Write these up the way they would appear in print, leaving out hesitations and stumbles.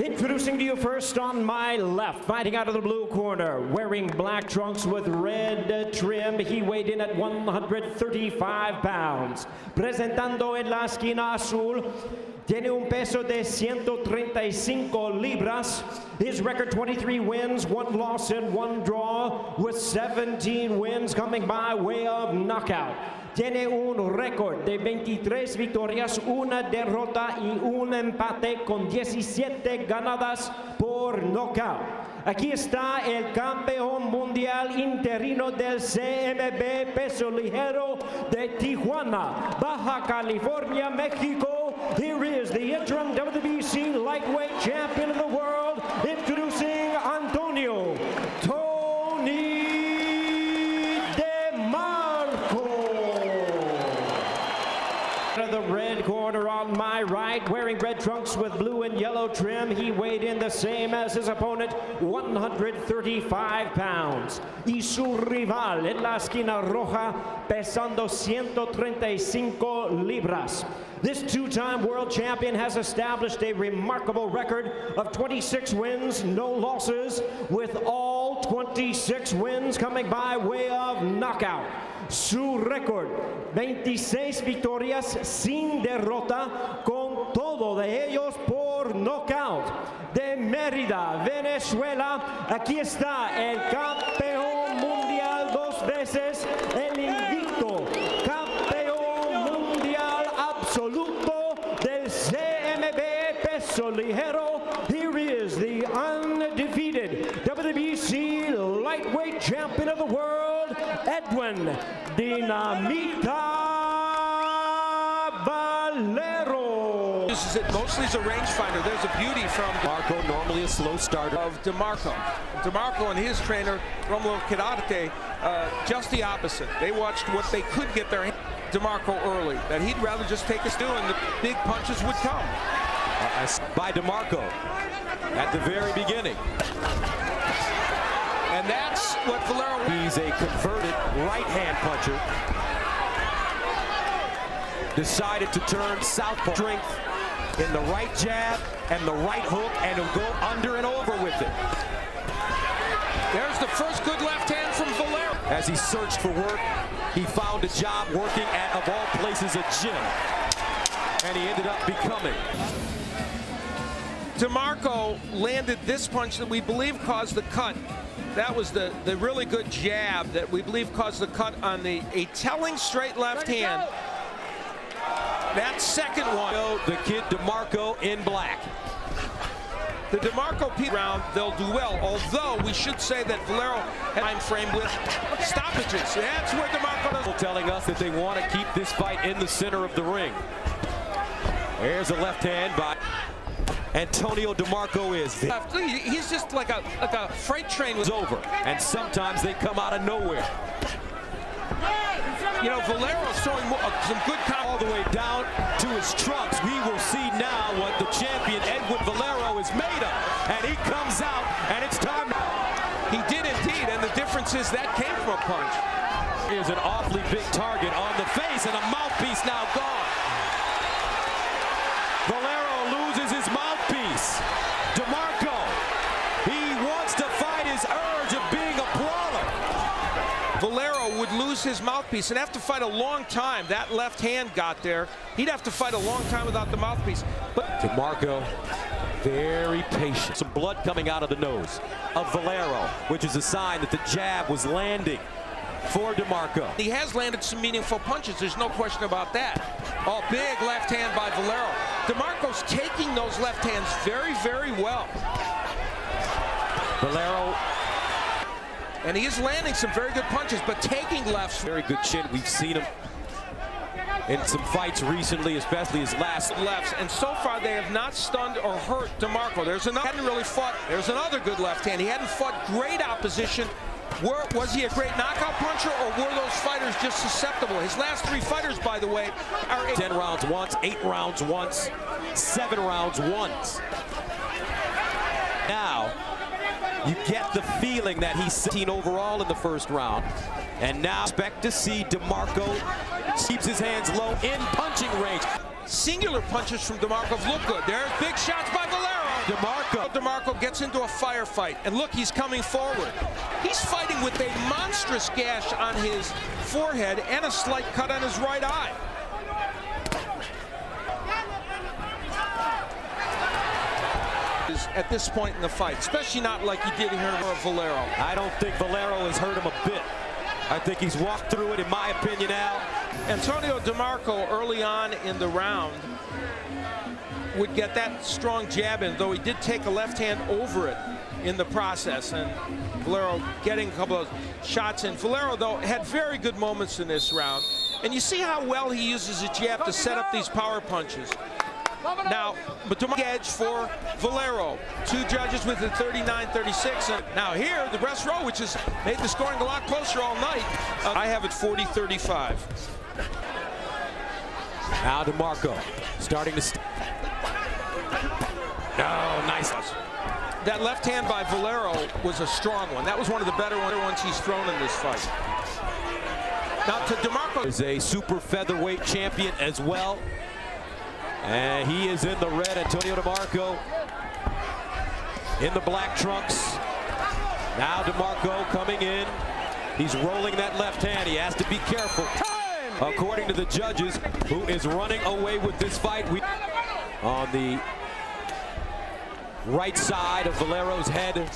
Introducing to you first on my left, fighting out of the blue corner, wearing black trunks with red trim. He weighed in at 135 pounds. Presentando en la esquina azul, tiene un peso de 135 libras. His record 23 wins, 1 loss and 1 draw, with 17 wins coming by way of knockout. Tiene un récord de 23 victorias, 1 derrota y 1 empate con 17 ganadas por knockout. Aquí está el campeón mundial interino del CMB peso ligero de Tijuana, Baja California, México. Here is the interim WBC lightweight champion of the world, introducing Antonio the red corner on my right, wearing red trunks with blue and yellow trim. He weighed in the same as his opponent, 135 pounds. Y su rival en la esquina roja, pesando 135 libras. This two-time world champion has established a remarkable record of 26 wins, no losses, with all 26 wins coming by way of knockout. Su récord, 26 victorias sin derrota, con todo de ellos por knockout. De Mérida, Venezuela, aquí está el campeón mundial 2 veces, el invicto campeón mundial absoluto del CMB peso ligero. Here is the undefeated WBC lightweight champion of the world, Edwin Dinamita Valero. Uses it mostly as a rangefinder. There's a beauty from DeMarco, normally a slow starter. Of DeMarco. DeMarco and his trainer, Romulo Quirarte, just the opposite. They watched what they could get their DeMarco early, that he'd rather just take us through and the big punches would come. By DeMarco at the very beginning. And that's what Valero... He's a converted right-hand puncher. Decided to turn southpaw strength in the right jab and the right hook, and he'll go under and over with it. There's the first good left hand from Valero. As he searched for work, he found a job working at, of all places, a gym. And he ended up becoming. DeMarco landed this punch that we believe caused the cut. That was the really good jab that we believe caused the cut on a telling straight left hand. That second one. The kid DeMarco in black. The DeMarco round, they'll do well, although we should say that Valero had time frame with stoppages. That's where DeMarco does. Telling us that they want to keep this fight in the center of the ring. There's a left hand by Antonio DeMarco. He's just like a freight train. Was over, and sometimes they come out of nowhere. You know, Valero's showing some good all the way down to his trunks. We will see now what the champion Edwin Valero is made of, and he comes out, and it's time. He did indeed, and the difference is that came from a punch. Here's an awfully big target on the face, and a mouthpiece now gone. Valero loses his mouthpiece. DeMarco, he wants to fight his urge of being a brawler. Valero would lose his mouthpiece and have to fight a long time. That left hand got there. He'd have to fight a long time without the mouthpiece. But DeMarco, very patient. Some blood coming out of the nose of Valero, which is a sign that the jab was landing for DeMarco. He has landed some meaningful punches. There's no question about that. Oh, big left hand by Valero. DeMarco's taking those left hands very, very well. Valero. And he is landing some very good punches, but taking lefts. Very good chin. We've seen him in some fights recently, especially his last lefts. And so far, they have not stunned or hurt DeMarco. There's another. Hadn't really fought. There's another good left hand. He hadn't fought great opposition. Was he a great knockout puncher, or were those fighters just susceptible? His last 3 fighters, by the way, are 10 rounds once, 8 rounds once, 7 rounds once. Now, you get the feeling that he's 17 overall in the first round. And now expect to see DeMarco keeps his hands low in punching range. Singular punches from DeMarco look good. There's big shots by Valero. DeMarco. DeMarco gets into a firefight, and look, he's coming forward. He's fighting with a monstrous gash on his forehead and a slight cut on his right eye. At this point in the fight, especially not like he did here for Valero. I don't think Valero has hurt him a bit. I think he's walked through it, in my opinion, Al. Antonio DeMarco early on in the round would get that strong jab in, though he did take a left hand over it in the process, and Valero getting a couple of shots in. Valero, though, had very good moments in this round, and you see how well he uses his jab to set up these power punches. Now, but DeMarco edge for Valero. Two judges with a 39-36. And now here, the rest row, which has made the scoring a lot closer all night. I have it 40-35. Now DeMarco starting to... No, nice. That left hand by Valero was a strong one. That was one of the better ones he's thrown in this fight. Now to DeMarco. Is a super featherweight champion as well. And he is in the red. Antonio DeMarco in the black trunks. Now DeMarco coming in. He's rolling that left hand. He has to be careful. According to the judges, who is running away with this fight. On the right side of Valero's head.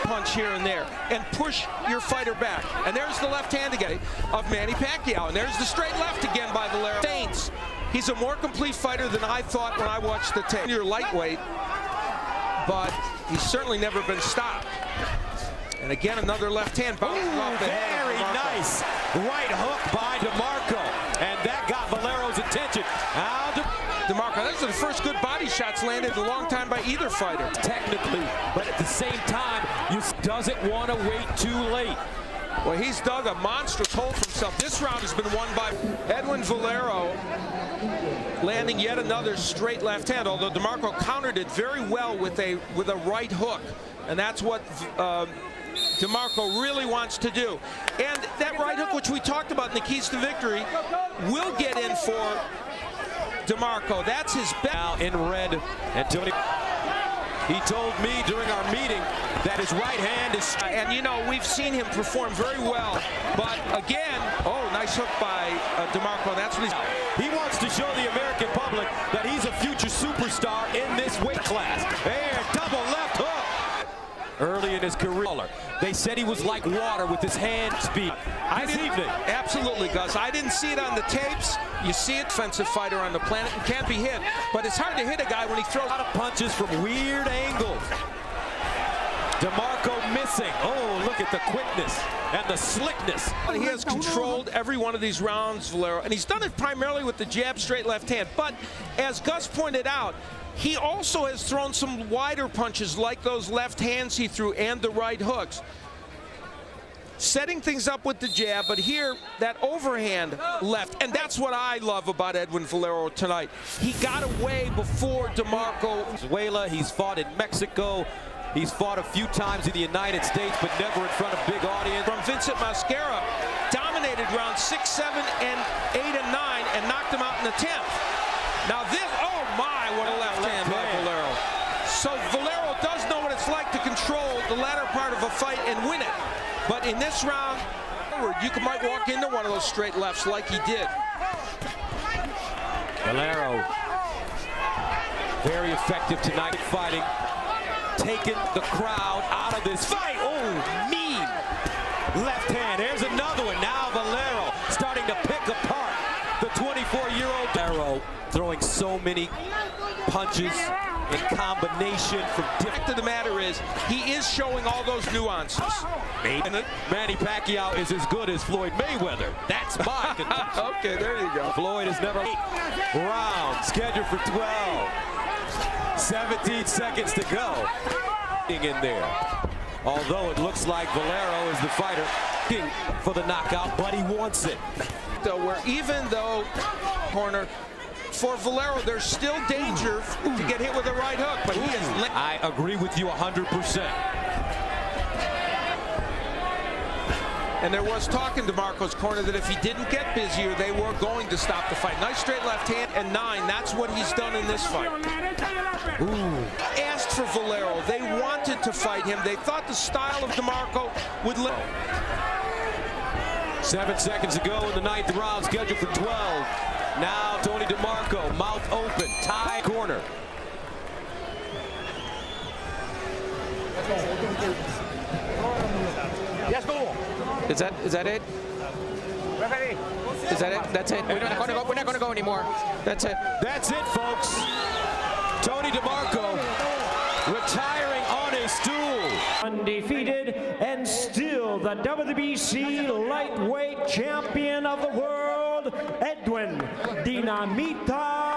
Punch here and there and push your fighter back. And there's the left hand again of Manny Pacquiao. And there's the straight left again by Valero. Feints. He's a more complete fighter than I thought when I watched the tape. You're lightweight, but he's certainly never been stopped. And again, another left hand bounces off the head. Very nice right hook by DeMarco, and that got Valero's attention. Now DeMarco, those are the first good body shots landed in a long time by either fighter. Technically, but at the same time, you doesn't want to wait too late. Well, he's dug a monstrous hole for himself. This round has been won by Edwin Valero, landing yet another straight left hand, although DeMarco countered it very well with a right hook. And that's what DeMarco really wants to do. And that right hook, which we talked about in the keys to victory, will get in for DeMarco. That's his best. Now in red, Antonio. He told me during our meeting that his right hand is... And, you know, we've seen him perform very well. But, again, oh, nice hook by DeMarco. That's what he wants to show the American public that he's a future superstar in this weight class. There, double left hook. Early in his career, they said he was like water with his hand speed. This evening. Absolutely, Gus. I didn't see it on the tapes. You see it, offensive fighter on the planet and can't be hit. But it's hard to hit a guy when he throws a lot of punches from weird angles. DeMarco missing. Oh, look at the quickness and the slickness. He has controlled every one of these rounds, Valero, and he's done it primarily with the jab, straight left hand. But as Gus pointed out, he also has thrown some wider punches like those left hands he threw and the right hooks. Setting things up with the jab, but here, that overhand left. And that's what I love about Edwin Valero tonight. He got away before DeMarco. Venezuela, he's fought in Mexico. He's fought a few times in the United States, but never in front of big audience. From Vincent Mascara, dominated rounds 6, 7, and 8, and 9, and knocked him out in the 10th. Now this, oh my, what a left hand by Valero. So Valero does know what it's like to control the latter part of a fight and win it. But in this round, you might walk into one of those straight lefts like he did. Valero, very effective tonight fighting. Taking the crowd out of this fight. Oh, mean left hand. There's another one. Now Valero starting to pick apart the 24-year-old. Valero throwing so many punches in combination from different. The fact of the matter is, he is showing all those nuances. Manny Pacquiao is as good as Floyd Mayweather. That's my contention. Okay, there you go. Floyd is never round scheduled for 12. 17 seconds to go. In there. Although it looks like Valero is the fighter for the knockout, but he wants it. Where even though corner for Valero, there's still danger to get hit with a right hook, but he is. I agree with you 100%. And there was talk in DeMarco's corner that if he didn't get busier, they were going to stop the fight. Nice straight left hand and 9. That's what he's done in this fight. Ooh. As asked for Valero. They wanted to fight him. They thought the style of DeMarco would live. 7 seconds to go in the 9th round, scheduled for 12. Now Tony DeMarco, mouth open, tie corner. Is that it? Is that it? That's it. We're not going to go anymore. That's it. That's it, folks. Tony DeMarco retiring on his stool. Undefeated and still the WBC lightweight champion of the world, Edwin Dinamita